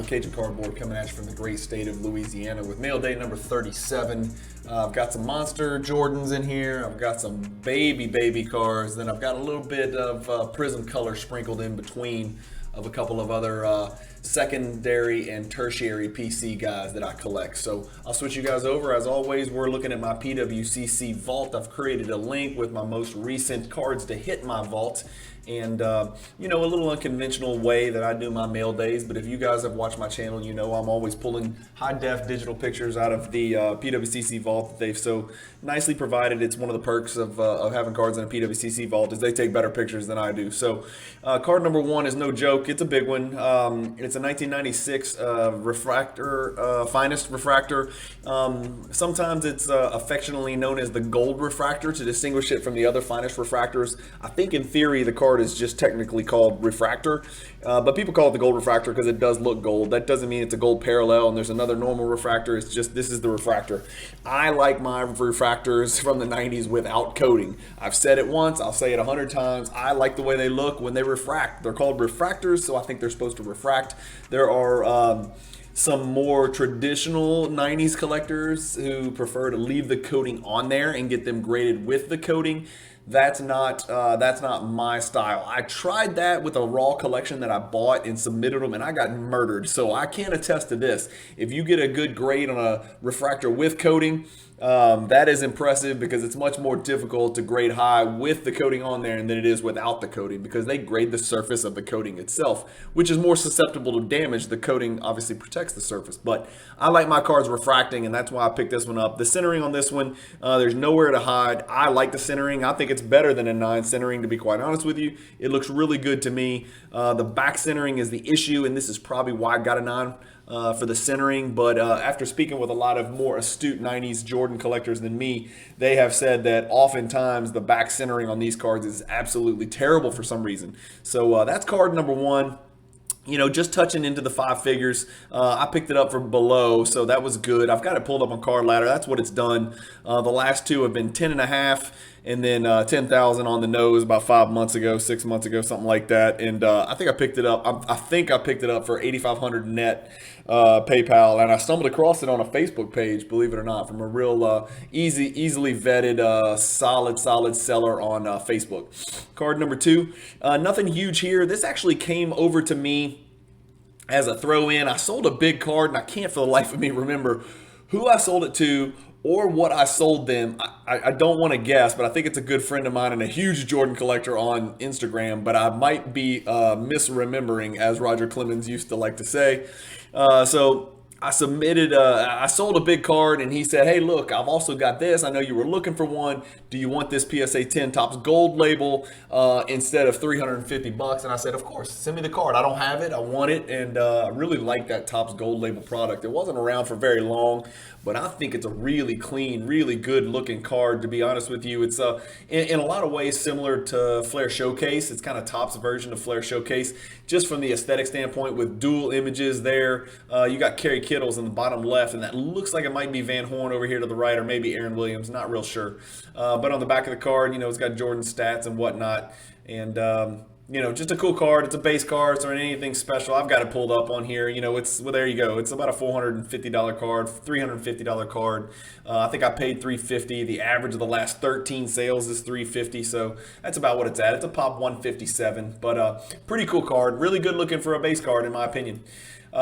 Cajun Cardboard coming at you from the great state of Louisiana with mail day number 37. I've got some Monster Jordans in here. I've got some baby cards. Then I've got a little bit of Prizm color sprinkled in between of a couple of other secondary and tertiary PC guys that I collect. So I'll switch you guys over. As always, we're looking at my PWCC vault. I've created a link with my most recent cards to hit my vault. And, you know, a little unconventional way that I do my mail days. But if you guys have watched my channel, you know I'm always pulling high-def digital pictures out of the PWCC vault that they've so nicely provided. It's one of the perks of having cards in a PWCC vault is they take better pictures than I do. So card number one is no joke. It's a big one. It's a 1996 refractor, finest refractor. Sometimes it's affectionately known as the gold refractor to distinguish it from the other finest refractors. I think in theory the card is just technically called refractor, but people call it the gold refractor because it does look gold. That doesn't mean it's a gold parallel and there's another normal refractor. It's just this is the refractor. I like my refractors from the 90s without coating. I've said it once, I'll say it 100 times. I like the way they look when they refract. They're called refractors, so I think they're supposed to refract. There are some more traditional 90s collectors who prefer to leave the coating on there and get them graded with the coating. That's not my style. I tried that with a raw collection that I bought and submitted them, and I got murdered. So I can't attest to this. If you get a good grade on a refractor with coating, that is impressive because it's much more difficult to grade high with the coating on there than it is without the coating because they grade the surface of the coating itself, which is more susceptible to damage. The coating obviously protects the surface, but I like my cards refracting, and that's why I picked this one up. The centering on this one, there's nowhere to hide. I like the centering. I think it's better than a 9 centering, to be quite honest with you. It looks really good to me. The back centering is the issue, and this is probably why I got a 9. For the centering, but after speaking with a lot of more astute 90s Jordan collectors than me, they have said that oftentimes the back centering on these cards is absolutely terrible for some reason. So that's card number one. You know, just touching into the 5 figures. I picked it up from below, so that was good. I've got it pulled up on Card Ladder. That's what it's done. The last two have been 10.5 and then 10,000 on the nose about 5 months ago, 6 months ago, something like that. And I think I picked it up. I think I picked it up for $8,500 net PayPal, and I stumbled across it on a Facebook page, believe it or not, from a real easily vetted, solid seller on Facebook. Card number 2, nothing huge here. This actually came over to me as a throw-in. I sold a big card, and I can't for the life of me remember who I sold it to or what I sold them. I don't want to guess, but I think it's a good friend of mine and a huge Jordan collector on Instagram, but I might be misremembering, as Roger Clemens used to like to say. So I submitted, I sold a big card, and he said, hey, look, I've also got this. I know you were looking for one. Do you want this PSA 10 Topps Gold label instead of $350? And I said, of course, send me the card. I don't have it. I want it, and I really like that Topps Gold label product. It wasn't around for very long, but I think it's a really clean, really good looking card, to be honest with you. It's in a lot of ways similar to Flair Showcase. It's kind of Topps version of Flair Showcase, just from the aesthetic standpoint with dual images there. You got Kerry Kittles in the bottom left, and that looks like it might be Van Horn over here to the right, or maybe Aaron Williams, not real sure. But on the back of the card, you know, it's got Jordan stats and whatnot. And, you know, just a cool card. It's a base card, so anything special. I've got it pulled up on here. You know, well, there you go. It's about a $450 card, $350 card. I think I paid $350. The average of the last 13 sales is $350, so that's about what it's at. It's a pop 157, but pretty cool card. Really good looking for a base card, in my opinion.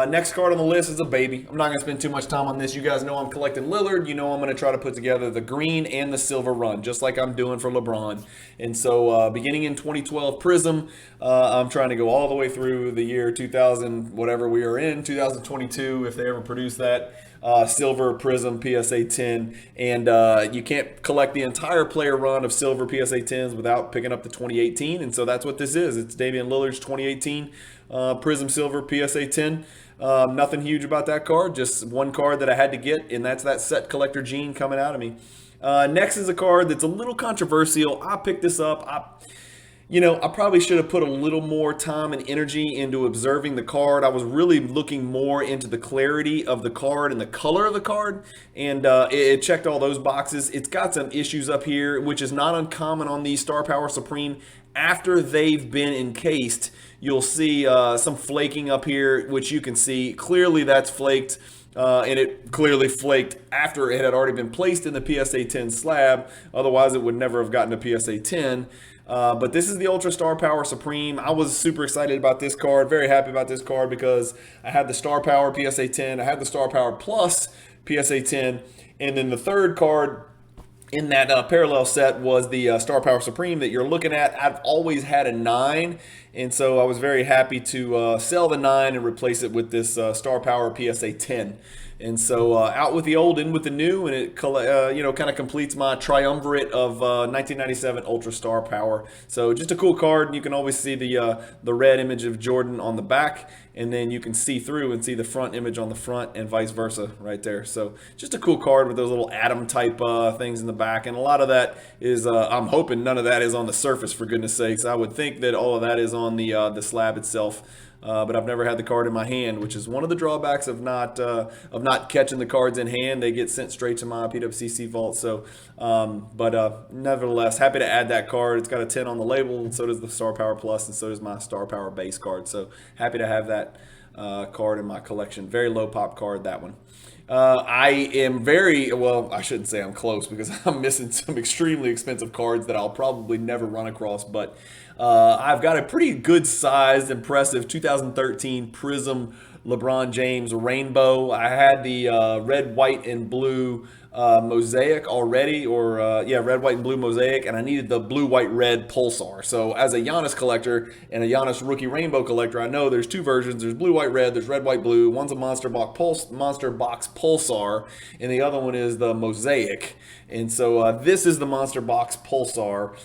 Next card on the list is a baby. I'm not going to spend too much time on this. You guys know I'm collecting Lillard. You know I'm going to try to put together the green and the silver run, just like I'm doing for LeBron. And so beginning in 2012 Prizm, I'm trying to go all the way through the year 2000, whatever we are in, 2022, if they ever produce that. Silver Prizm PSA 10, and you can't collect the entire player run of silver PSA 10s without picking up the 2018, and so that's what this is. It's Damian Lillard's 2018 Prizm Silver PSA 10. Nothing huge about that card, just one card that I had to get, and that's that set collector gene coming out of me. Next is a card that's a little controversial. I picked this up. I probably should have put a little more time and energy into observing the card. I was really looking more into the clarity of the card and the color of the card, and it checked all those boxes. It's got some issues up here, which is not uncommon on these Star Power Supreme. After they've been encased, you'll see some flaking up here, which you can see. Clearly that's flaked. And it clearly flaked after it had already been placed in the PSA 10 slab. Otherwise, it would never have gotten a PSA 10. But this is the Ultra Star Power Supreme. I was super excited about this card, very happy about this card because I had the Star Power PSA 10, I had the Star Power Plus PSA 10, and then the third card in that parallel set was the Star Power Supreme that you're looking at. I've always had a 9, and so I was very happy to sell the 9 and replace it with this Star Power PSA 10. And so out with the old, in with the new, and it kind of completes my triumvirate of 1997 Ultra Star Power. So just a cool card, and you can always see the red image of Jordan on the back, and then you can see through and see the front image on the front, and vice versa right there. So just a cool card with those little atom type things in the back, and a lot of that is I'm hoping none of that is on the surface, for goodness sakes. I would think that all of that is on the slab itself. But I've never had the card in my hand, which is one of the drawbacks of not catching the cards in hand. They get sent straight to my PWCC vault. So, but nevertheless, happy to add that card. It's got a 10 on the label, and so does the Star Power Plus, and so does my Star Power base card. So happy to have that card in my collection. Very low pop card, that one. I am I shouldn't say I'm close because I'm missing some extremely expensive cards that I'll probably never run across, but I've got a pretty good sized, impressive 2013 Prizm LeBron James Rainbow. I had the red, white, and blue mosaic already, red, white, and blue mosaic, and I needed the blue, white, red Pulsar. So as a Giannis collector and a Giannis rookie rainbow collector, I know there's two versions. There's blue, white, red. There's red, white, blue. One's a Monster Box Pulsar, and the other one is the mosaic. And so this is the Monster Box Pulsar,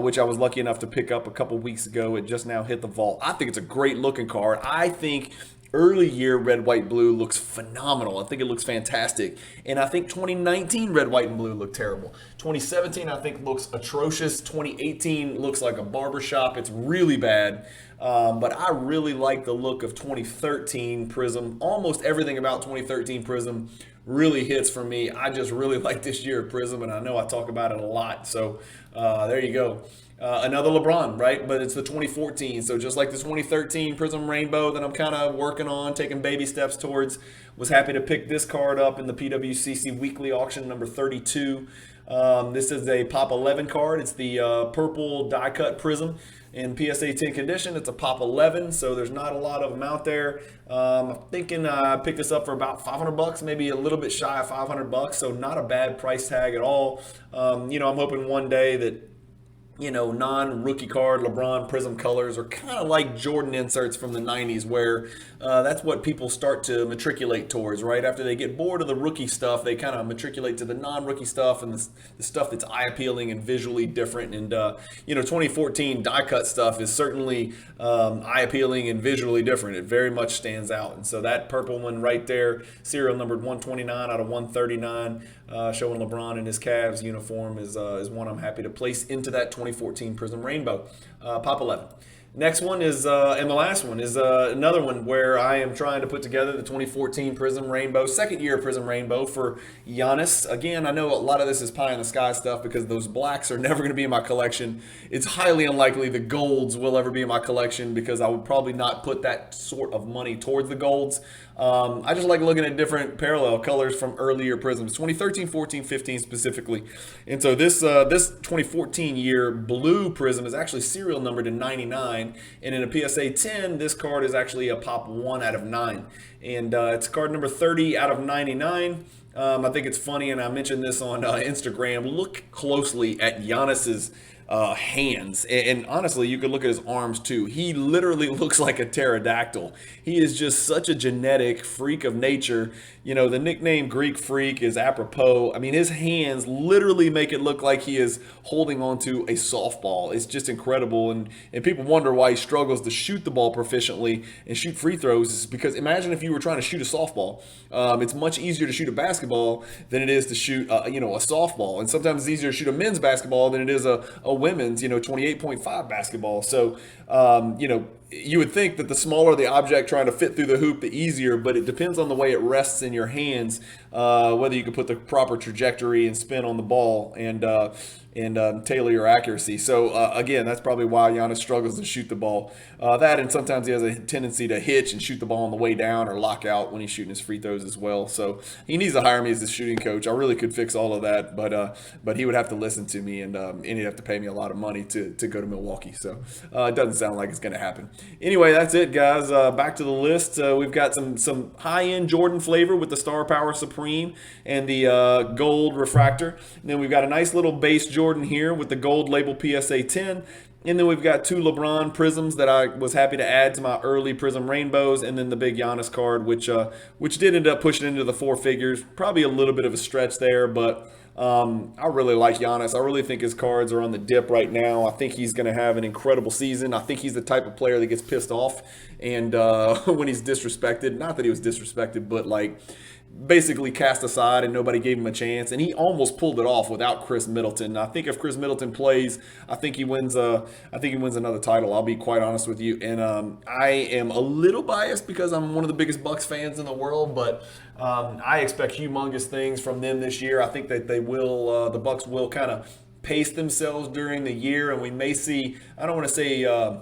which I was lucky enough to pick up a couple weeks ago. It just now hit the vault. I think it's a great looking card. I think early year red, white, blue looks phenomenal. I think it looks fantastic. And I think 2019 red, white, and blue looked terrible. 2017 I think looks atrocious. 2018 looks like a barbershop. It's really bad. But I really like the look of 2013 Prizm. Almost everything about 2013 Prizm really hits for me. I just really like this year of Prizm, and I know I talk about it a lot. So there you go. Another LeBron, right? But it's the 2014. So just like the 2013 Prizm Rainbow that I'm kind of working on, taking baby steps towards, was happy to pick this card up in the PWCC Weekly Auction number 32. This is a Pop 11 card. It's the purple die cut Prizm in PSA 10 condition. It's a Pop 11, so there's not a lot of them out there. I'm thinking I picked this up for about $500, maybe a little bit shy of $500, so not a bad price tag at all. I'm hoping one day that non-rookie card LeBron Prizm colors are kind of like Jordan inserts from the 90s, where that's what people start to matriculate towards, right? After they get bored of the rookie stuff, they kind of matriculate to the non-rookie stuff and the stuff that's eye-appealing and visually different. And, 2014 die-cut stuff is certainly eye-appealing and visually different. It very much stands out. And so that purple one right there, serial numbered 129 out of 139, showing LeBron in his Cavs uniform, is one I'm happy to place into that 2014 Prizm Rainbow. Pop 11. Next one is, and the last one is another one where I am trying to put together the 2014 Prizm Rainbow, second year Prizm Rainbow for Giannis. Again, I know a lot of this is pie in the sky stuff because those blacks are never going to be in my collection. It's highly unlikely the golds will ever be in my collection because I would probably not put that sort of money towards the golds. I just like looking at different parallel colors from earlier Prizms, 2013, 14, 15 specifically. And so this 2014 year blue Prizm is actually serial numbered to 99. And in a PSA 10, this card is actually a Pop 1 out of 9. And it's card number 30 out of 99. I think it's funny, and I mentioned this on Instagram. Look closely at Giannis's hands, and honestly you could look at his arms too. He literally looks like a pterodactyl. He is just such a genetic freak of nature. The nickname Greek Freak is apropos. I mean, his hands literally make it look like he is holding onto a softball. It's just incredible, and people wonder why he struggles to shoot the ball proficiently and shoot free throws. Is because imagine if you were trying to shoot a softball. It's much easier to shoot a basketball than it is to shoot a softball, and sometimes it's easier to shoot a men's basketball than it is a women's, 28.5 basketball. So, you would think that the smaller the object trying to fit through the hoop, the easier, but it depends on the way it rests in your hands, whether you can put the proper trajectory and spin on the ball and tailor your accuracy. So, again, that's probably why Giannis struggles to shoot the ball. That, and sometimes he has a tendency to hitch and shoot the ball on the way down or lock out when he's shooting his free throws as well. So he needs to hire me as a shooting coach. I really could fix all of that, but he would have to listen to me, and he'd have to pay me a lot of money to go to Milwaukee. So it doesn't sound like it's going to happen. Anyway, that's it, guys. Back to the list. We've got some high-end Jordan flavor with the Star Power Supreme and the gold refractor. And then we've got a nice little base Jordan here with the gold label PSA 10. And then we've got 2 LeBron Prisms that I was happy to add to my early Prizm Rainbows, and then the big Giannis card, which did end up pushing into the 4 figures. Probably a little bit of a stretch there, but I really like Giannis. I really think his cards are on the dip right now. I think he's going to have an incredible season. I think he's the type of player that gets pissed off and when he's disrespected. Not that he was disrespected, but like basically cast aside and nobody gave him a chance, and he almost pulled it off without Chris Middleton. I think if Chris Middleton plays, I think he wins another title. I'll be quite honest with you, and I am a little biased because I'm one of the biggest Bucks fans in the world, but I expect humongous things from them this year. I think that they will, the Bucks will kind of pace themselves during the year, and we may see, I don't want to say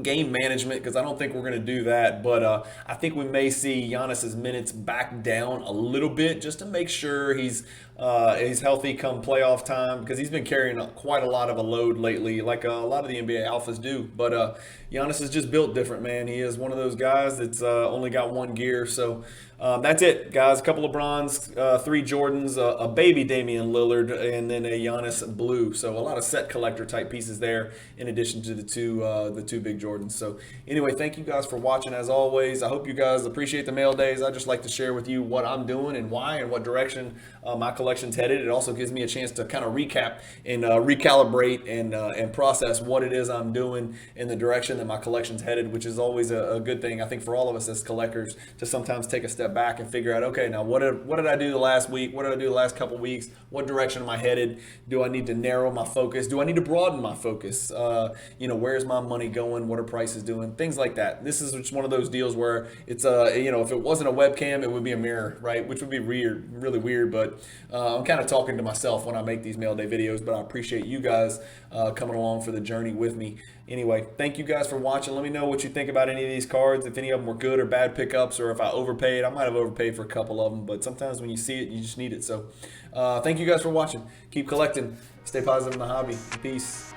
game management, because I don't think we're going to do that, but I think we may see Giannis's minutes back down a little bit just to make sure he's healthy come playoff time, because he's been carrying quite a lot of a load lately, like a lot of the NBA alphas do. But Giannis is just built different, man. He is one of those guys that's only got one gear. So that's it, guys. A couple of bronze, 3 Jordans, a baby Damian Lillard, and then a Giannis blue. So a lot of set collector type pieces there, in addition to the two big Jordans. So anyway, thank you guys for watching as always. I hope you guys appreciate the mail days. I just like to share with you what I'm doing and why and what direction my collection's headed. It also gives me a chance to kind of recap and recalibrate and process what it is I'm doing in the direction that my collection's headed, which is always a good thing, I think, for all of us as collectors, to sometimes take a step back and figure out, okay, now what did I do the last week? What did I do the last couple weeks? What direction am I headed? Do I need to narrow my focus? Do I need to broaden my focus? Where's my money going? What are prices doing? Things like that. This is just one of those deals where it's if it wasn't a webcam, it would be a mirror, right? Which would be weird, really weird, but I'm kind of talking to myself when I make these mail day videos, but I appreciate you guys coming along for the journey with me. Anyway, thank you guys for watching. Let me know what you think about any of these cards, if any of them were good or bad pickups, or if I overpaid. I might have overpaid for a couple of them, but sometimes when you see it, you just need it. So thank you guys for watching. Keep collecting. Stay positive in the hobby. Peace.